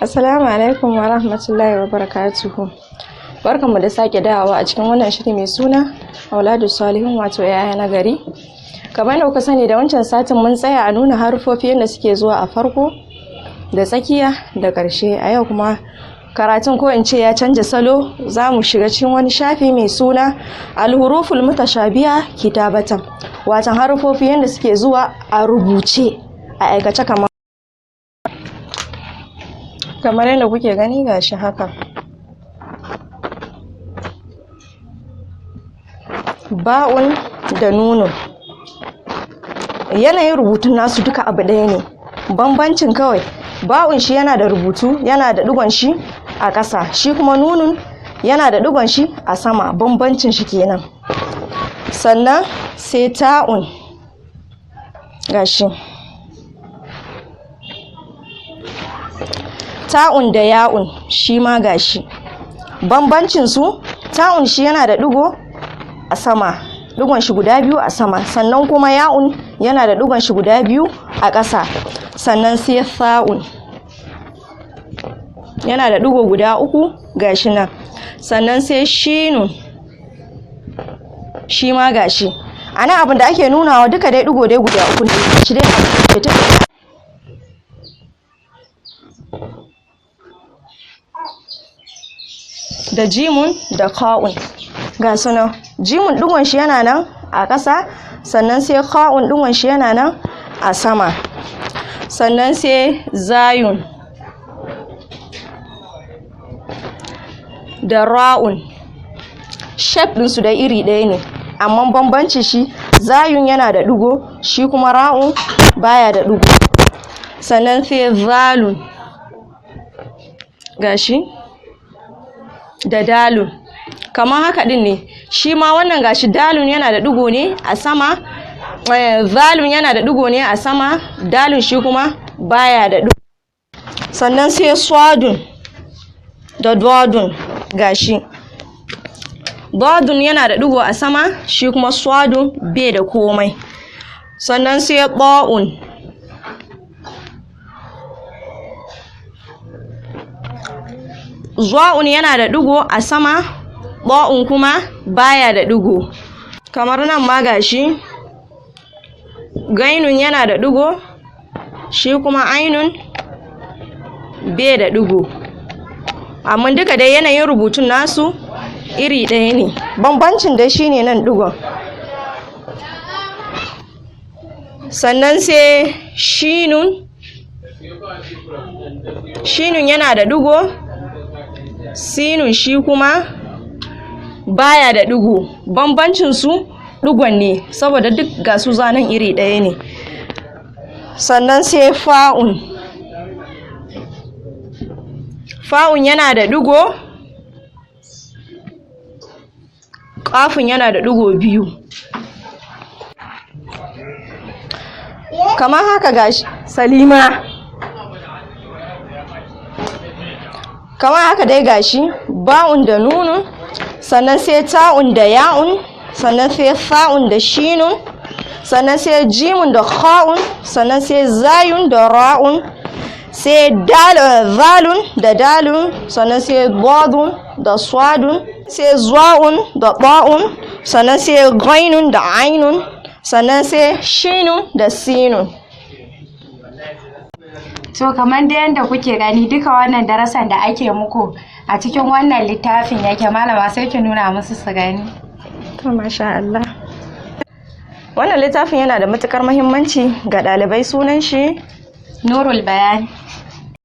Assalamu alaikum wa rahmatullahi wa barakatuhu. Barkanmu da sake dawowa a cikin wannan shiri mai suna Auladu Salihun, wato yaya na gari. Kamar da kuka sani, da wancan satin mun tsaya a nuna harufofi yadda suke zuwa a farko da tsakiya da ƙarshe. A yau kuma karatun ko in ce ya canja salo, za mu shiga cikin wani shafi mai suna Al-huruful mutashabiha kitabatan, wato harufofi yadda suke zuwa a rubuce a aikace kamar yadda kuke gani gashi haka. Ba'un da nunun, yanayin rubutun nasu duka abu ɗaya ne, bambancin kawai ba'un shi yana da rubutu, yana da digon shi a ƙasa, shi kuma nunun yana da digon shi a sama, bambancin shi kenan. Sannan sai ta'un, gashi ta'un da ya'un shi ma gashi, bambancin su ta'un shi yana da digo a sama, digon shi guda biyu a sama, sannan kuma ya'un yana da digon shi guda biyu a ƙasa. Sannan sai tha'un yana da digo guda uku gashi nan. Sannan sai shinun shi ma gashi. Ana abin da ake nunawa duka dai digo dai guda uku ne, shi dai abin da da jimun da ka'un ga sunan. Jimun digon shi yana nan a ƙasa, sannan sai ka'un digon shi yana nan a sama. Sannan sai zayun da ra'un, shape ɗinsu da iri ɗaya ne, amma bambanci shi zayun yana da digo, shi kuma ra'un baya da digo. Sannan sai zalun gashi da dalun, kamar haka din ne, shi ma wannan gashi dalun yana da digo ne a sama, zalun yana da digo ne a sama, dalun shi kuma baya da digo. Sannan sai swadun da dwadun, gashi dwadun yana da digo a sama, shi kuma swadun bai da komai. Sannan sai ba'un, zwa'un yana da digo a sama, ba'un kuma baya da digo. Kamar nan ma gashi gainun yana da digo, shi kuma ainun bai da digo, amma duka dai yanayin rubutun nasu iri ɗaya ne, bambancin dai shine nan digon. Sannan sai shinun, shinun yana da digo, sinun shi kuma baya da digo, bambancin su digon ne, saboda duk ga su zanen iri ɗaya ne. Sannan sai fa'un, fa'un yana da digo, ƙafun yana da digo biyu, kamar haka gashi Salima, kamar haka dai gashi ba'un da nunun, sannan sai ta'un da ya'un, sannan sai fa'un da shinun, sannan sai jimun da kha'un, sannan sai zayun da ra'un, sai zalun da dalun, sannan sai dadun da swadun, sai zwa'un da ba'un, sannan sai ghainun da ainun, sannan sai shinun da sinun. To kamar da yadda kuke gani, duka wannan darasan da ake muku a cikin wannan littafin yake. Malama sai ki nuna musu su gani. To masha Allah, wannan littafin yana da matukar muhimmanci ga ɗalibai. Sunan shi Nurul Bayani.